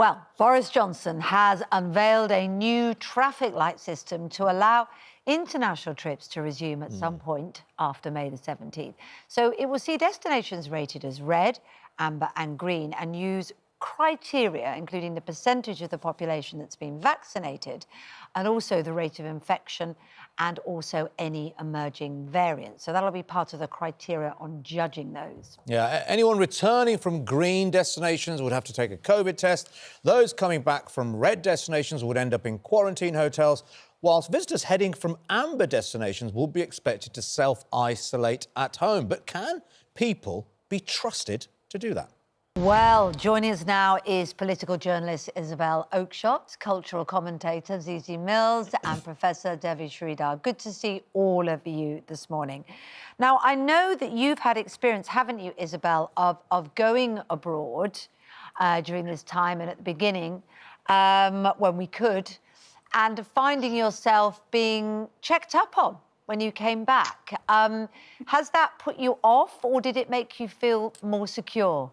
Well, Boris Johnson has unveiled a new traffic light system to allow international trips to resume at some point after May the 17th. So it will see destinations rated as red, amber and green and use criteria, including the percentage of the population that's been vaccinated and also the rate of infection and also any emerging variants. So that'll be part of the criteria on judging those. Yeah, anyone returning from green destinations would have to take a COVID test. Those coming back from red destinations would end up in quarantine hotels, whilst visitors heading from amber destinations will be expected to self-isolate at home. But can people be trusted to do that? Well, joining us now is political journalist Isabel Oakeshott, cultural commentator Zizi Mills and Professor Devi Sridhar. Good to see all of you this morning. Now, I know that you've had experience, haven't you, Isabel, of going abroad during this time and at the beginning when we could, and finding yourself being checked up on when you came back. Has that put you off or did it make you feel more secure?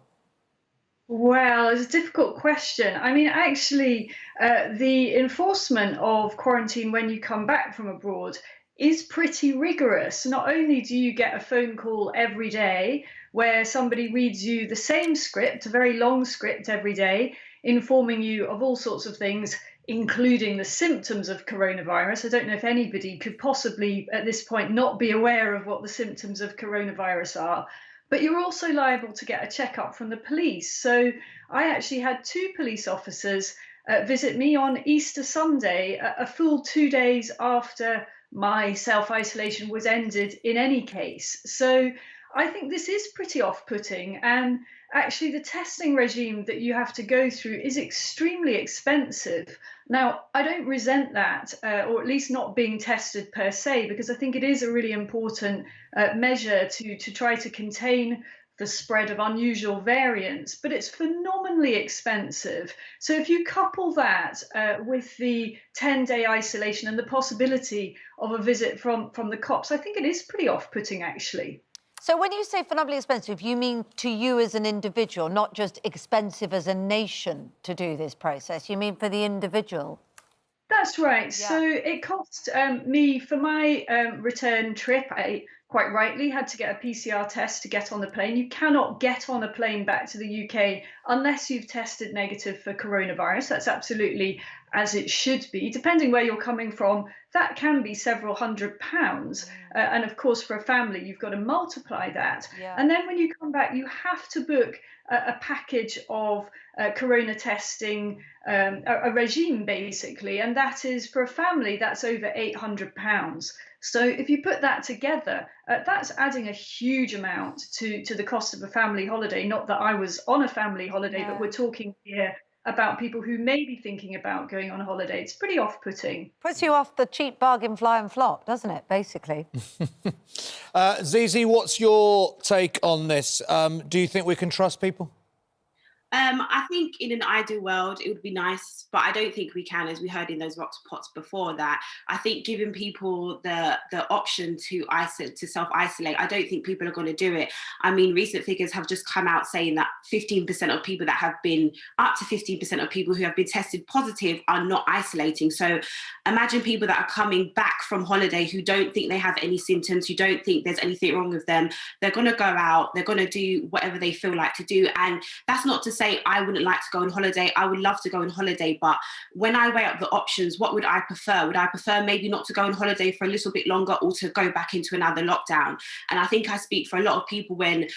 Well, it's a difficult question. I mean, actually, the enforcement of quarantine when you come back from abroad is pretty rigorous. Not only do you get a phone call every day where somebody reads you the same script, a very long script every day, informing you of all sorts of things, including the symptoms of coronavirus. I don't know if anybody could possibly, at this point, not be aware of what the symptoms of coronavirus are. But you're also liable to get a checkup from the police. So I actually had two police officers visit me on Easter Sunday, a full 2 days after my self-isolation was ended in any case. So I think this is pretty off-putting. And actually the testing regime that you have to go through is extremely expensive. Now, I don't resent that, or at least not being tested per se, because I think it is a really important measure to try to contain the spread of unusual variants, but it's phenomenally expensive. So if you couple that with the 10-day isolation and the possibility of a visit from the cops, I think it is pretty off-putting, actually. So when you say phenomenally expensive, you mean to you as an individual, not just expensive as a nation to do this process? You mean for the individual? That's right. Yeah. So it cost me, for my return trip, I quite rightly had to get a PCR test to get on the plane. You cannot get on a plane back to the UK unless you've tested negative for coronavirus. That's absolutely as it should be. Depending where you're coming from, that can be several £100s. And of course, for a family, you've got to multiply that. Yeah. And then when you come back, you have to book a package of corona testing, a regime basically, and that is for a family that's over £800. So if you put that together, that's adding a huge amount to the cost of a family holiday. Not that I was on a family holiday, but we're talking here about people who may be thinking about going on holiday. It's pretty off-putting. Puts you off the cheap bargain fly and flop, doesn't it, basically? Zizi, what's your take on this? Do you think we can trust people? I think in an ideal world, it would be nice, but I don't think we can, as we heard in those Vox Pots before that. I think giving people the option to self-isolate, I don't think people are going to do it. I mean, recent figures have just come out saying that 15% of people that have been, up to 15% of people who have been tested positive are not isolating. So imagine people that are coming back from holiday who don't think they have any symptoms, who don't think there's anything wrong with them. They're going to go out, they're going to do whatever they feel like to do. And that's not to say I wouldn't like to go on holiday. I would love to go on holiday, but when I weigh up the options, what would I prefer? Would I prefer maybe not to go on holiday for a little bit longer or to go back into another lockdown? And I think I speak for a lot of people when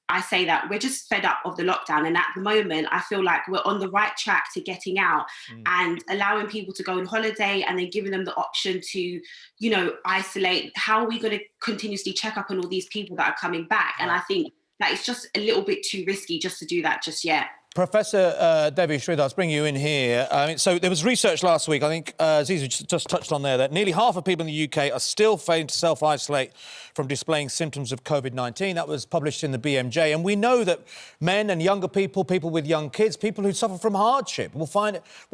I say that we're just fed up of the lockdown. And at the moment, I feel like we're on the right track to getting out and allowing people to go on holiday and then giving them the option to, you know, isolate. How are we going to continuously check up on all these people that are coming back? And I think that it's just a little bit too risky just to do that just yet. Professor Devi Sridhar, let's bring you in here. So there was research last week, I think Zizi just touched on there, that nearly half of people in the UK are still failing to self-isolate from displaying symptoms of COVID-19. That was published in the BMJ. And we know that men and younger people, people with young kids, people who suffer from hardship will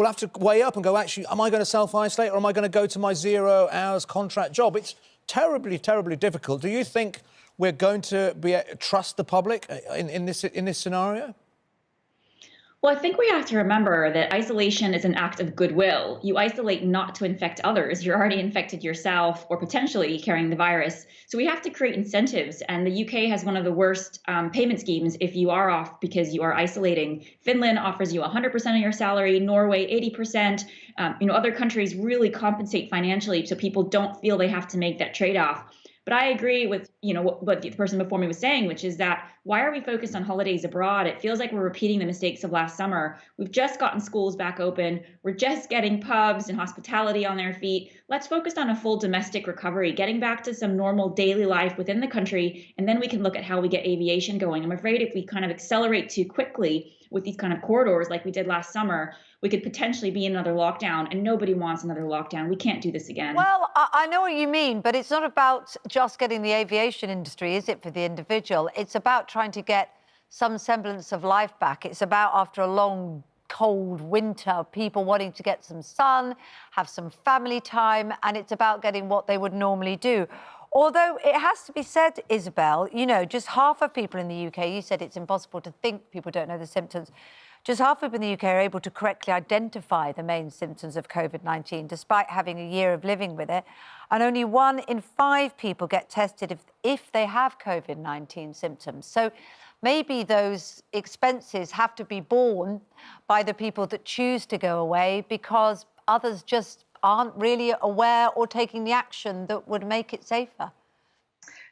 have to weigh up and go, actually, am I going to self-isolate or am I going to go to my 0 hours contract job? It's terribly, terribly difficult. Do you think we're going to trust the public in this scenario? Well, I think we have to remember that isolation is an act of goodwill. You isolate not to infect others. You're already infected yourself or potentially carrying the virus. So we have to create incentives. And the UK has one of the worst payment schemes if you are off because you are isolating. Finland offers you 100% of your salary, Norway 80%. Other countries really compensate financially so people don't feel they have to make that trade-off. But I agree with, what the person before me was saying, which is that why are we focused on holidays abroad? It feels like we're repeating the mistakes of last summer. We've just gotten schools back open. We're just getting pubs and hospitality on their feet. Let's focus on a full domestic recovery, getting back to some normal daily life within the country, and then we can look at how we get aviation going. I'm afraid if we kind of accelerate too quickly with these kind of corridors like we did last summer, we could potentially be in another lockdown, and nobody wants another lockdown. We can't do this again. Well, I know what you mean, but it's not about just getting the aviation industry, is it, for the individual? It's about trying to get some semblance of life back. It's about, after a long, cold winter, people wanting to get some sun, have some family time, and it's about getting what they would normally do. Although it has to be said, Isabel, just half of people in the UK, you said it's impossible to think people don't know the symptoms. Just half of people in the UK are able to correctly identify the main symptoms of COVID-19, despite having a year of living with it. And only 1 in 5 people get tested if they have COVID-19 symptoms. So maybe those expenses have to be borne by the people that choose to go away because others just aren't really aware or taking the action that would make it safer.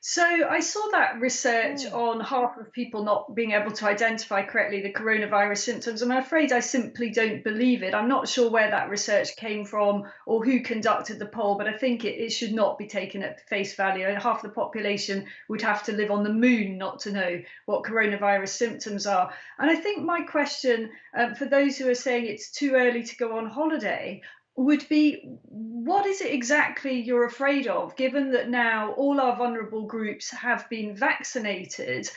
So I saw that research on half of people not being able to identify correctly the coronavirus symptoms. I'm afraid I simply don't believe it. I'm not sure where that research came from or who conducted the poll, but I think it should not be taken at face value. And half the population would have to live on the moon not to know what coronavirus symptoms are. And I think my question for those who are saying it's too early to go on holiday would be, what is it exactly you're afraid of, given that now all our vulnerable groups have been vaccinated?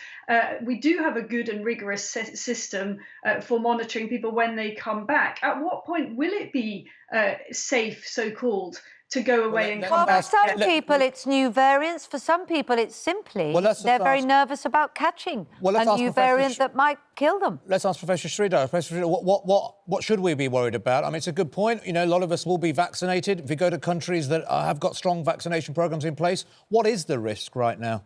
We do have a good and rigorous system for monitoring people when they come back. At what point will it be safe, so-called, to go away and come back? For some people, it's new variants. For some people, it's simply they're very nervous about catching a new variant that might kill them. Let's ask Professor Sridhar. Professor Sridhar, what should we be worried about? I mean, it's a good point. A lot of us will be vaccinated. If we go to countries that have got strong vaccination programs in place, what is the risk right now?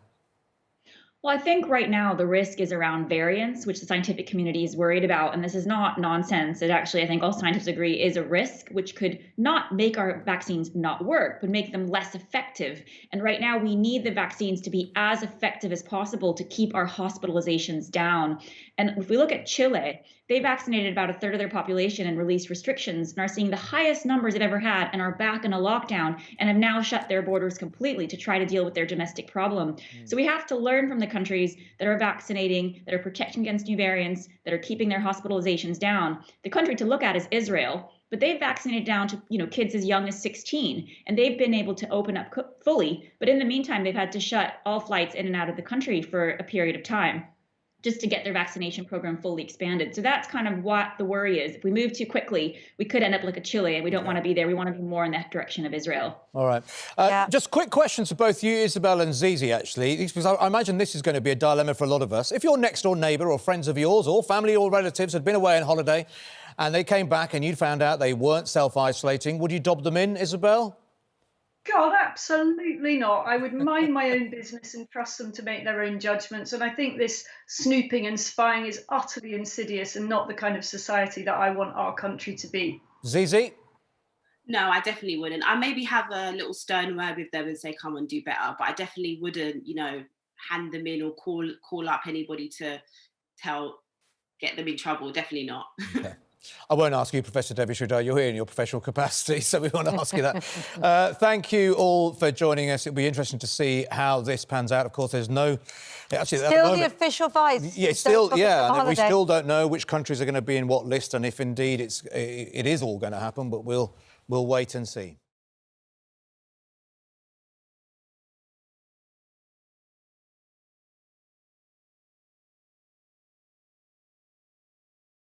Well, I think right now the risk is around variants, which the scientific community is worried about. And this is not nonsense. It actually, I think all scientists agree, is a risk, which could not make our vaccines not work, but make them less effective. And right now we need the vaccines to be as effective as possible to keep our hospitalizations down. And if we look at Chile, they vaccinated about 1/3 of their population and released restrictions and are seeing the highest numbers they've ever had and are back in a lockdown and have now shut their borders completely to try to deal with their domestic problem. So we have to learn from the countries that are vaccinating, that are protecting against new variants, that are keeping their hospitalizations down. The country to look at is Israel, but they've vaccinated down to kids as young as 16, and they've been able to open up fully. But in the meantime, they've had to shut all flights in and out of the country for a period of time, just to get their vaccination program fully expanded. So that's kind of what the worry is. If we move too quickly, we could end up like a Chile, and we don't want to be there. We want to be more in that direction of Israel. All right. Just quick questions to both you, Isabel and Zizi, actually, because I imagine this is going to be a dilemma for a lot of us. If your next-door neighbour or friends of yours or family or relatives had been away on holiday and they came back and you'd found out they weren't self-isolating, would you dob them in, Isabel? God, absolutely not. I would mind my own business and trust them to make their own judgments. And I think this snooping and spying is utterly insidious and not the kind of society that I want our country to be. Zizi? No, I definitely wouldn't. I maybe have a little stern word with them and say, come on, do better. But I definitely wouldn't, hand them in or call up anybody to get them in trouble. Definitely not. Okay. I won't ask you, Professor Devi Sridhar. You're here in your professional capacity, so we won't ask you that. Thank you all for joining us. It'll be interesting to see how this pans out. Of course, there's no... Actually, still the official advice. Yeah, still, yeah. We still don't know which countries are going to be in what list and if indeed it is all going to happen, but we'll wait and see.